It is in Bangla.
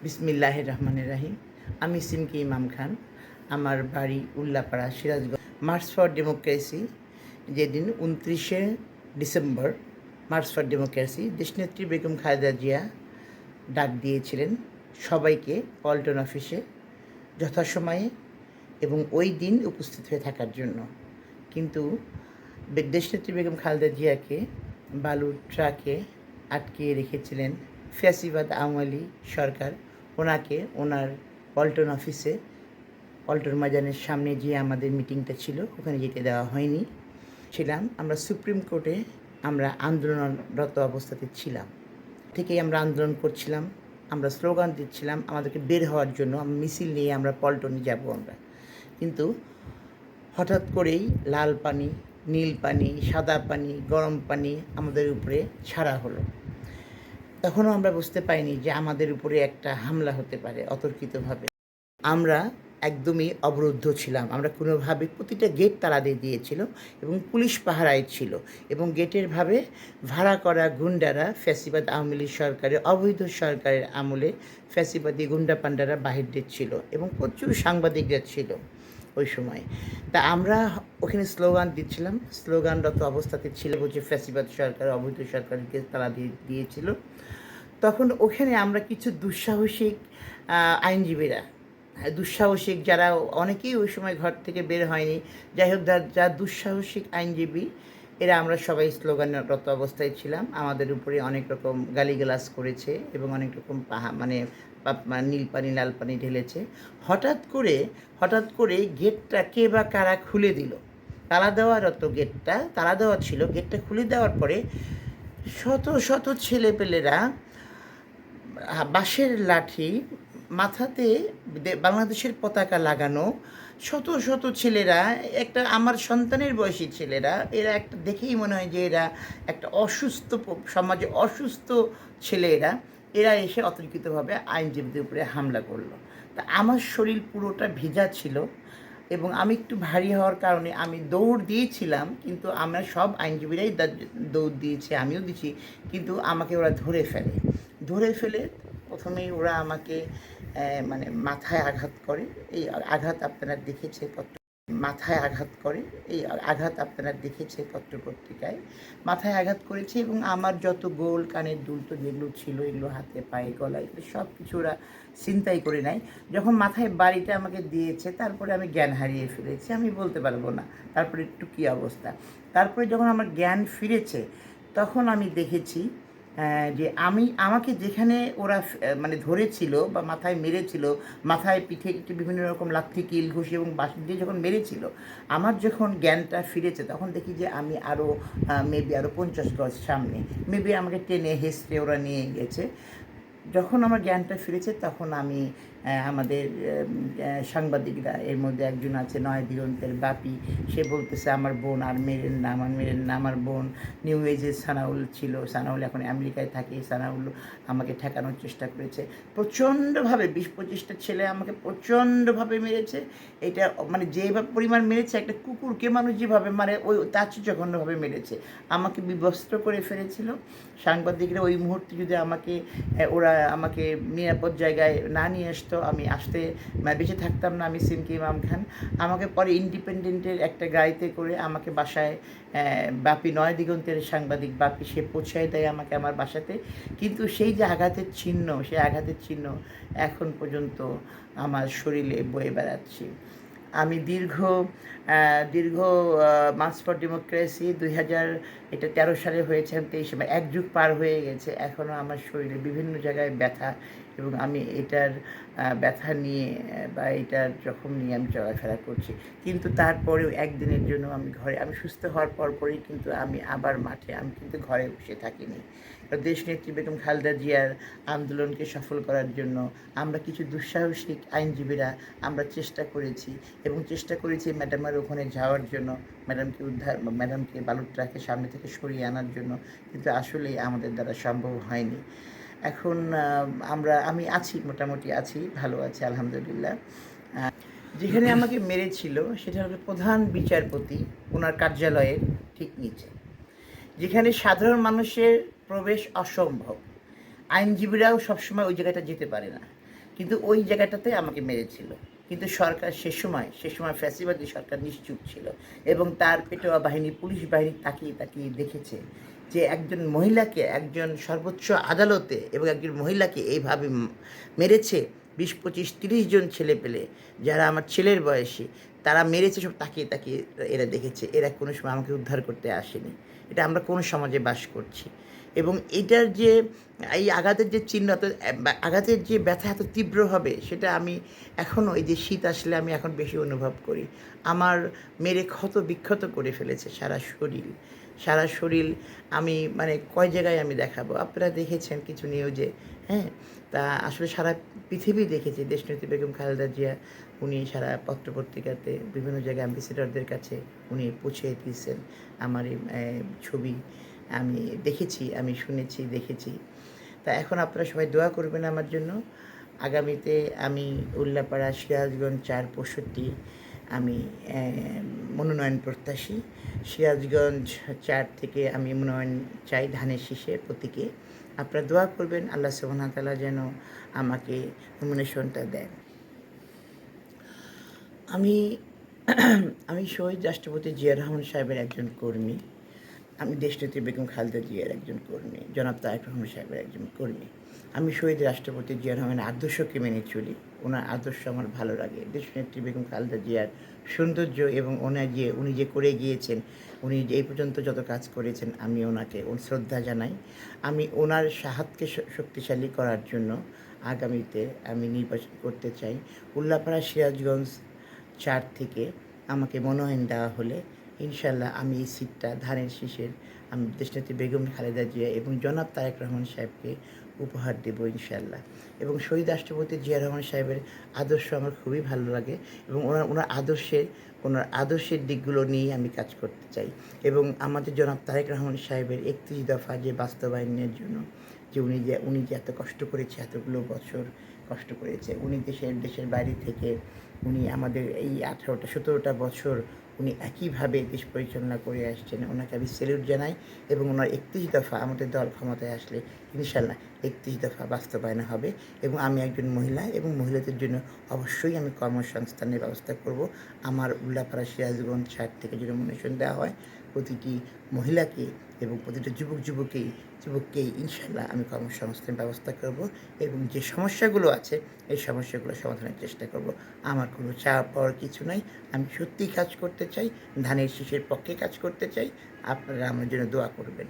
বিসমিল্লাহির রহমানির রহিম। আমি সিমকি ইমাম খান। আমার বাড়ি Ullapara, Sirajganj. March for democracy যেদিন 29শে ডিসেম্বর মার্চ ফর ডেমোক্রেসি দেশনেত্রী বেগম খালেদা জিয়া ডাক দিয়েছিলেন সবাইকে পল্টন অফিসে যথাসময়ে এবং ওই দিন উপস্থিত হয়ে থাকার জন্য। কিন্তু দেশনেত্রী বেগম খালেদা জিয়াকে বালুর ট্রাকে আটকিয়ে রেখেছিলেন ফ্যাসিবাদ আওয়ামী সরকার। ওনাকে ওনার পল্টন অফিসে পল্টন ময়দানের সামনে যে আমাদের মিটিংটা ছিল ওখানে যেতে দেওয়া হয়নি। আমরা সুপ্রিম কোর্টে আমরা আন্দোলনরত অবস্থাতে ছিলাম, থেকেই আমরা আন্দোলন করছিলাম, আমরা স্লোগান দিচ্ছিলাম আমাদেরকে বের হওয়ার জন্য। মিছিল নিয়ে আমরা পল্টনে যাব আমরা। কিন্তু হঠাৎ করেই লাল পানি, নীল পানি, সাদা পানি, গরম পানি আমাদের উপরে ছাড়া হলো। তখনও আমরা বুঝতে পারিনি যে আমাদের উপরে একটা হামলা হতে পারে অতর্কিতভাবে। আমরা একদমই অবরুদ্ধ ছিলাম। আমরা কোনোভাবে প্রতিটা গেট তালা দিয়ে দিয়েছিল এবং পুলিশ পাহারায় ছিল এবং গেটের ভাবে ভাড়া করা গুন্ডারা ফ্যাসিবাদ আওয়ামী লীগ সরকারের অবৈধ সরকারের আমলে ফ্যাসিবাদী গুন্ডা পান্ডারা বাহির ছিল এবং প্রচুর সাংবাদিকরা ছিল ওই সময়। তা আমরা ওখানে স্লোগান দিচ্ছিলাম, স্লোগানরত অবস্থাতে ছিল যে ফ্যাসিবাদ সরকার অবৈধ সরকারকে তালা দিয়েছিল। তখন ওখানে আমরা কিছু দুঃসাহসিক আইনজীবীরা, দুঃসাহসিক যারা অনেকেই ওই সময় ঘর থেকে বের হয়নি, যাই হোক যা দুঃসাহসিক আইনজীবী এরা আমরা সবাই স্লোগানরত অবস্থায় ছিলাম। আমাদের উপরে অনেক রকম গালিগালাজ করেছে এবং অনেক রকম নীল পানি লাল পানি ঢেলেছে। হঠাৎ করে গেটটা কে বা কারা খুলে দিল। তালা দেওয়া ছিল। গেটটা খুলে দেওয়ার পরে শত শত ছেলেপেলেরা বাঁশের লাঠি, মাথাতে বাংলাদেশের পতাকা লাগানো শত শত ছেলেরা, একটা আমার সন্তানের বয়সী ছেলেরা, এরা একটা দেখেই মনে হয় যে এরা একটা অসুস্থ সমাজে অসুস্থ এরা এসে অতর্কিতভাবে আইনজীবীদের উপরে হামলা করলো। তা আমার শরীর পুরোটা ভেজা ছিল এবং আমি একটু ভারী হওয়ার কারণে আমি দৌড় দিয়েছিলাম, কিন্তু আমরা সব আইনজীবীরাই দৌড় দিয়েছে, আমিও দিয়েছি, কিন্তু আমাকে ওরা ধরে ফেলে প্রথমেই ওরা আমাকে মাথায় আঘাত করে। এই আঘাত আপনারা দেখেছে পত্রপত্রিকায়। মাথায় আঘাত করেছে এবং আমার যত গোল কানের দুল তো যেগুলো ছিল এগুলো হাতে পায়ে গলায় সব কিছু ওরা ছিনতাই করে নেয়। যখন মাথায় বাড়িটা আমাকে দিয়েছে তারপরে আমি জ্ঞান হারিয়ে ফেলেছি, আমি বলতে পারবো না তারপরে একটু কী অবস্থা। তারপরে যখন আমার জ্ঞান ফিরেছে তখন আমি দেখেছি যে আমাকে যেখানে ওরা ধরেছিল বা মাথায় মেরেছিল, মাথায় পিঠে বিভিন্ন রকম লাথি, কিল, ঘুষি এবং বাঁশি দিয়ে যখন মেরেছিল, আমার যখন জ্ঞানটা ফিরেছে তখন দেখি যে আমি আরও 50 গজ সামনে আমাকে টেনে হেসড়ে ওরা নিয়ে গেছে। যখন আমার জ্ঞানটা ফিরেছে তখন আমি আমাদের সাংবাদিকরা, এর মধ্যে একজন আছে নয় দিগন্তের বাপি, সে বলতেছে আমার বোন আর মেরেন না, আমার বোন নিউ এজের সানাউল ছিল, সানাউল এখন আমেরিকায় থাকে, সানাউল আমাকে ঠেকানোর চেষ্টা করেছে প্রচণ্ডভাবে। 20-25টা ছেলে আমাকে প্রচণ্ডভাবে মেরেছে। এটা যেভাবে পরিমাণ মেরেছে একটা কুকুরকে মানুষ যেভাবে ওই তার চেয়ে জঘন্যভাবে মেরেছে। আমাকে বিবস্ত্র করে ফেলেছিল। সাংবাদিকরা ওই মুহূর্তে যদি ওরা আমাকে নিরাপদ জায়গায় না নিয়ে আসতো, আমি বেঁচে থাকতাম না। আমি সিমকি ইমাম খান। আমাকে পরে ইন্ডিপেন্ডেন্টের একটা গাড়িতে করে আমাকে বাসায় বাপি, নয় দিগন্তের সাংবাদিক বাপি, সে পৌঁছায় দেয় আমাকে আমার বাসাতে। কিন্তু সেই যে আঘাতের চিহ্ন এখন পর্যন্ত আমার শরীরে বয়ে বেড়াচ্ছি। আমি দীর্ঘ মার্চ ফর ডেমোক্রেসি 2013 সালে হয়েছে, 23 এক যুগ পার হয়ে গেছে, এখনও আমার শরীরে বিভিন্ন জায়গায় ব্যথা এবং আমি এটার ব্যথা নিয়ে বা এটার জখম নিয়ে আমি চলাফেরা করছি। কিন্তু তারপরেও একদিনের জন্য আমি সুস্থ হওয়ার পরই কিন্তু আমি আবার মাঠে, আমি কিন্তু ঘরে বসে থাকিনি। দেশনেত্রী বেগম খালেদা জিয়ার আন্দোলনকে সফল করার জন্য আমরা কিছু দুঃসাহসিক আইনজীবীরা আমরা চেষ্টা করেছি ম্যাডামের ওখানে যাওয়ার জন্য, ম্যাডামকে বালুর ট্রাকের সামনে থেকে সরিয়ে আনার জন্য, কিন্তু আসলেই আমাদের দ্বারা সম্ভব হয়নি। এখন আমি আছি, মোটামুটি আছি, ভালো আছি আলহামদুলিল্লাহ। যেখানে আমাকে মেরেছিল সেটা হলো প্রধান বিচারপতি ওনার কার্যালয়ের ঠিক নিচে, যেখানে সাধারণ মানুষের প্রবেশ অসম্ভব। আইনজীবীরাও সবসময় ওই জায়গাটা যেতে পারে না। কিন্তু ওই জায়গাটাতে আমাকে মেরেছিল। কিন্তু সরকার সে সময় ফ্যাসিবাদী সরকার নিশ্চুপ ছিল এবং তার পেটোয়া বাহিনী, পুলিশ বাহিনী তাকিয়ে তাকিয়ে দেখেছে যে একজন মহিলাকে একজন সর্বোচ্চ আদালতে এবং একজন মহিলাকে এইভাবে মেরেছে। 20, 25, 30 জন ছেলেপেলে যারা আমার ছেলের বয়সী, তারা মেরেছে, সব তাকিয়ে তাকিয়ে এরা দেখেছে। এরা কোনো সময় আমাকে উদ্ধার করতে আসেনি। এটা আমরা কোন সমাজে বাস করছি? এবং এটার যে এই আঘাতের যে চিহ্ন, আঘাতের যে ব্যথা এত তীব্র হবে, সেটা আমি এখনও, এই যে শীত আসলে আমি এখন বেশি অনুভব করি। আমার মেরে ক্ষত বিক্ষত করে ফেলেছে সারা শরীর, সারা শরীর। আমি মানে কয় জায়গায় আমি দেখাবো, আপনারা দেখেছেন কিছু নিউজে, হ্যাঁ। তা আসলে সারা পৃথিবী দেখেছে দেশনেত্রী বেগম খালেদা জিয়া, উনি সারা পত্রপত্রিকাতে বিভিন্ন জায়গায় অ্যাম্বাসেডরদের কাছে উনি পৌঁছে দিয়েছেন আমার এই ছবি। আমি দেখেছি, আমি শুনেছি, দেখেছি। তা এখন আপনারা সবাই দোয়া করবেন আমার জন্য। আগামীতে আমি উল্লাপাড়া সিরাজগঞ্জ 465 আমি মনোনয়ন প্রত্যাশী। সিরাজগঞ্জ 4 থেকে আমি মনোনয়ন চাই ধানের শীষের প্রতীকে। আপনারা দোয়া করবেন আল্লাহ সুবহানাহু ওয়া তাআলা যেন আমাকে নমিনেশনটা দেন। আমি আমি শহীদ রাষ্ট্রপতি জিয়া রহমান সাহেবের একজন কর্মী। আমি দেশনেত্রী বেগম খালেদা জিয়ার একজন কর্মী, জনাব তারেক রহমান সাহেবের একজন কর্মী। আমি শহীদ রাষ্ট্রপতি জিয়া রহমানের আদর্শকে মেনে চলি। ওনার আদর্শ আমার ভালো লাগে। দেশনেত্রী বেগম খালেদা জিয়ার সৌন্দর্য এবং উনি যে করে গিয়েছেন, উনি যে এই পর্যন্ত যত কাজ করেছেন, আমি ওনাকে শ্রদ্ধা জানাই। আমি ওনার হাতকে শক্তিশালী করার জন্য আগামীতে আমি নির্বাচন করতে চাই। উল্লাপাড়া সিরাজগঞ্জ 4 থেকে আমাকে মনোনয়ন দেওয়া হলে ইনশাল্লাহ আমি এই সিটটা ধানের শীষের আমি দেশনেত্রী বেগম খালেদা জিয়া এবং জনাব তারেক রহমান সাহেবকে উপহার দেব ইনশাল্লাহ। এবং শহীদ রাষ্ট্রপতি জিয়া রহমান সাহেবের আদর্শ আমার খুবই ভালো লাগে এবং ওনার আদর্শের দিকগুলো নিয়েই আমি কাজ করতে চাই। এবং আমাদের জনাব তারেক রহমান সাহেবের 31 দফা যে বাস্তবায়নের জন্য যে উনি যে এত কষ্ট করেছে, এতগুলো বছর কষ্ট করেছে, উনি দেশের বাইরে থেকে উনি আমাদের এই 17টা বছর উনি একইভাবে দেশ পরিচালনা করে আসছেন। ওনাকে আমি স্যালুট জানাই এবং ওনার 31 দফা আমাদের দল ক্ষমতায় আসলে ইনশাল্লাহ 31 দফা বাস্তবায়ন হবে। এবং আমি একজন মহিলা এবং মহিলাদের জন্য অবশ্যই আমি কর্মসংস্থানের ব্যবস্থা করব। আমার উল্লাপাড়া সিরাজগঞ্জ 4 থেকে যদি নমিনেশন দেওয়া হয়, প্রতিটি মহিলাকে এবং প্রতিটা যুবককেই ইনশাল্লাহ আমি কর্মসংস্থানের ব্যবস্থা করব এবং যে সমস্যাগুলো আছে এই সমস্যাগুলো সমাধানের চেষ্টা করব। আমার কোনো চাওয়া পাওয়ার কিছু নাই। আমি সত্যিই কাজ করতে চাই, ধানের শীষের পক্ষে কাজ করতে চাই। আপনারা আমার জন্য দোয়া করবেন।